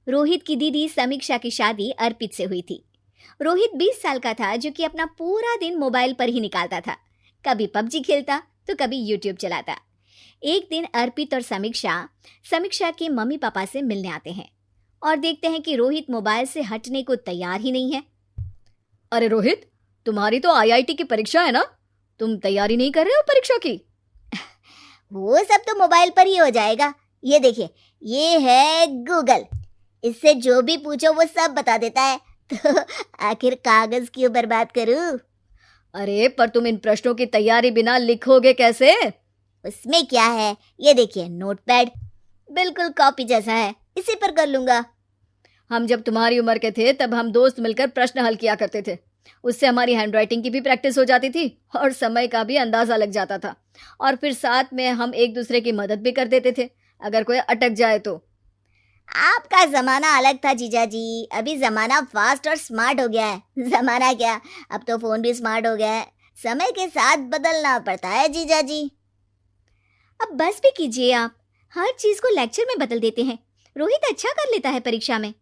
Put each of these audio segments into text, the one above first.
रोहित की दीदी समीक्षा की शादी अर्पित से हुई थी। रोहित 20 साल का था, जो कि अपना पूरा दिन मोबाइल पर ही निकालता था। कभी पबजी खेलता तो कभी यूट्यूब चलाता। एक दिन अर्पित और समीक्षा समीक्षा के मम्मी पापा से मिलने आते हैं और देखते हैं कि रोहित मोबाइल से हटने को तैयार ही नहीं है। अरे रोहित, तुम्हारी तो आईआईटी की परीक्षा है ना? तुम तैयारी नहीं कर रहे हो परीक्षा की? वो सब तो मोबाइल पर ही हो जाएगा। ये देखिए, ये है गूगल। इससे जो भी पूछो वो सब बता देता है। तो आखिर कागज क्यों बर्बाद करूं? अरे पर तुम इन प्रश्नों की तैयारी बिना लिखोगे कैसे? उसमें क्या है, ये देखिए नोटपैड, बिल्कुल कॉपी जैसा है, इसी पर कर लूंगा। हम जब तुम्हारी उम्र के थे तब हम दोस्त मिलकर प्रश्न हल किया करते थे। उससे हमारी हैंडराइटिंग की भी प्रैक्टिस हो जाती थी और समय का भी अंदाजा लग जाता था। और फिर साथ में हम एक दूसरे की मदद भी कर देते थे अगर कोई अटक जाए तो। आपका जमाना अलग था जीजा जी। अभी जमाना फास्ट और स्मार्ट हो गया है। जमाना क्या, अब तो फोन भी स्मार्ट हो गया है। समय के साथ बदलना पड़ता है जीजा जी। अब बस भी कीजिए आप, हर चीज को लेक्चर में बदल देते हैं। रोहित अच्छा कर लेता है परीक्षा में।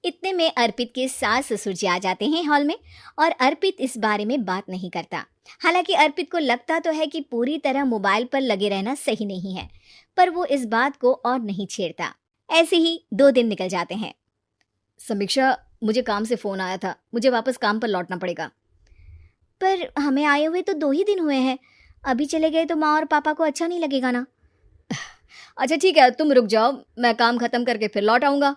इतने में अर्पित के सास ससुर जी आ जाते हैं हॉल में, और अर्पित इस बारे में बात नहीं करता। हालांकि अर्पित को लगता तो है कि पूरी तरह मोबाइल पर लगे रहना सही नहीं है, पर वो इस बात को और नहीं छेड़ता। ऐसे ही 2 दिन निकल जाते हैं। समीक्षा, मुझे काम से फोन आया था, मुझे वापस काम पर लौटना पड़ेगा। पर हमें आए हुए तो 2 ही दिन हुए हैं। अभी चले गए तो माँ और पापा को अच्छा नहीं लगेगा ना। अच्छा ठीक है, तुम रुक जाओ, मैं काम खत्म करके फिर लौट आऊंगा।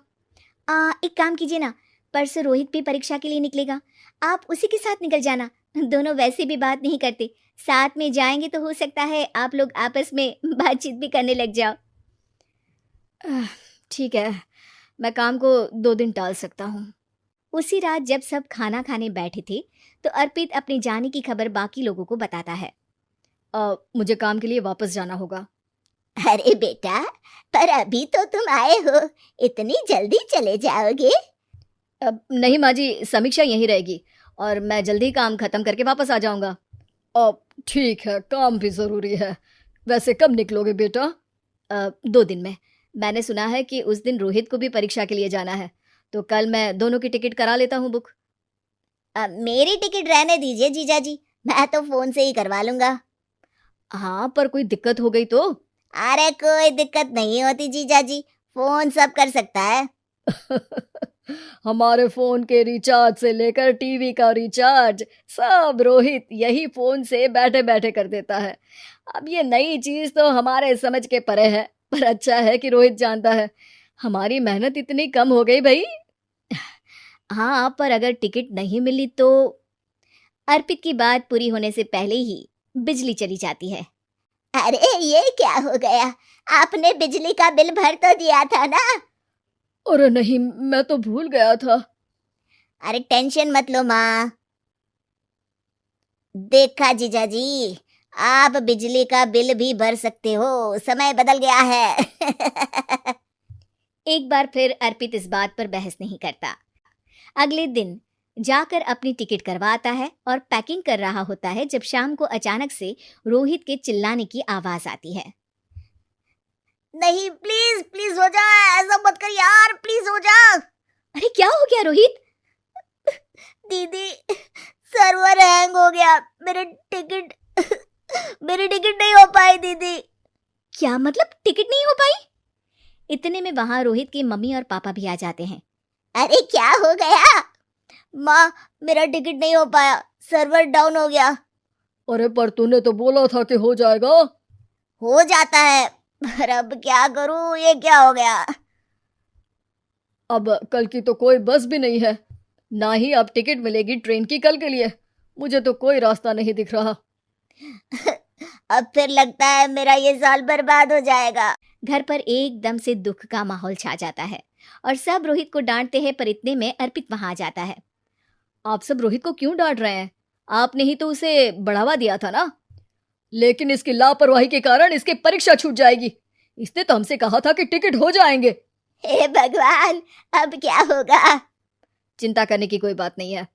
एक काम कीजिए ना, परसों रोहित भी परीक्षा के लिए निकलेगा, आप उसी के साथ निकल जाना। दोनों वैसे भी बात नहीं करते, साथ में जाएंगे तो हो सकता है आप लोग आपस में बातचीत भी करने लग जाओ। ठीक है, मैं काम को 2 दिन टाल सकता हूँ। उसी रात जब सब खाना खाने बैठे थे, तो अर्पित अपने जाने की खबर बाकी लोगों को बताता है। मुझे काम के लिए वापस जाना होगा। अरे बेटा, पर अभी तो तुम आए हो, इतनी जल्दी चले जाओगे? नहीं माँ जी, समीक्षा यहीं रहेगी और मैं जल्दी काम खत्म करके वापस आ जाऊंगा। ठीक है, काम भी ज़रूरी है। वैसे कब निकलोगे बेटा? 2 दिन में। मैंने सुना है कि उस दिन रोहित को भी परीक्षा के लिए जाना है, तो कल मैं दोनों की टिकट करा लेता हूँ बुक। मेरी टिकट रहने दीजिए जीजा जी, मैं तो फोन से ही करवा लूंगा। हाँ, पर कोई दिक्कत हो गई तो? अरे कोई दिक्कत नहीं होती जीजा जी, फोन सब कर सकता है। हमारे फोन के रिचार्ज से लेकर टीवी का रिचार्ज सब रोहित यही फोन से बैठे बैठे कर देता है। अब ये नई चीज तो हमारे समझ के परे है, पर अच्छा है कि रोहित जानता है। हमारी मेहनत इतनी कम हो गई भाई। हाँ, पर अगर टिकट नहीं मिली तो? अर्पित की बात पूरी होने से पहले ही बिजली चली जाती है। अरे ये क्या हो गया, आपने बिजली का बिल भर तो दिया था ना? अरे नहीं, मैं तो भूल गया था। अरे टेंशन मत लो माँ। देखा जीजा जी, आप बिजली का बिल भी भर सकते हो, समय बदल गया है। एक बार फिर अर्पित इस बात पर बहस नहीं करता। अगले दिन जाकर अपनी टिकट करवाता है और पैकिंग कर रहा होता है, जब शाम को अचानक से रोहित के चिल्लाने की आवाज आती है। नहीं, प्लीज प्लीज हो जा, ऐसा मत कर यार, प्लीज हो जा। अरे क्या हो गया रोहित? दीदी, सर्वर हैंग हो गया, मेरी टिकट नहीं हो पाई दीदी। क्या मतलब टिकट नहीं हो पाई? इतने में वहां रोहित के मम्मी और पापा भी आ जाते हैं। अरे क्या हो गया? माँ, मेरा टिकट नहीं हो पाया, सर्वर डाउन हो गया। अरे पर तूने तो बोला था कि हो जाएगा। हो जाता है, पर अब क्या करूं, ये क्या हो गया? अब कल की तो कोई बस भी नहीं है, ना ही अब टिकट मिलेगी ट्रेन की कल के लिए। मुझे तो कोई रास्ता नहीं दिख रहा। अब फिर लगता है मेरा ये साल बर्बाद हो जाएगा। घर पर एकदम से दुख का माहौल छा जाता है और सब रोहित को डांटते हैं, पर इतने में अर्पित वहां आ जाता है। आप सब रोहित को क्यों डांट रहे हैं? आपने ही तो उसे बढ़ावा दिया था ना। लेकिन इसकी लापरवाही के कारण इसकी परीक्षा छूट जाएगी। इसने तो हमसे कहा था कि टिकट हो जाएंगे। हे भगवान, अब क्या होगा? चिंता करने की कोई बात नहीं है,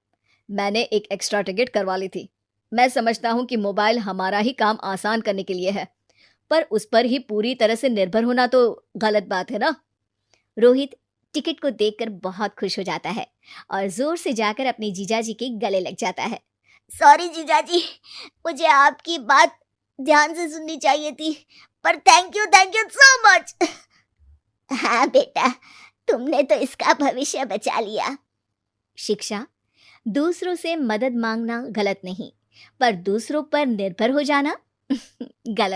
मैंने एक एक्स्ट्रा टिकट करवा ली थी। मैं समझता हूँ कि मोबाइल हमारा ही काम आसान करने के लिए है, पर उस पर ही पूरी तरह से निर्भर होना तो गलत बात है ना। रोहित, टिकट को देखकर बहुत खुश हो जाता है और जोर से जाकर अपने जीजाजी के गले लग जाता है। सॉरी जीजाजी, मुझे आपकी बात ध्यान से सुननी चाहिए थी, पर थैंक यू सो मच। हाँ बेटा, तुमने तो इसका भविष्य बचा लिया। शिक्षा, दूसरों से मदद मांगना गलत नहीं, पर दूसरों पर निर्भर हो जाना गलत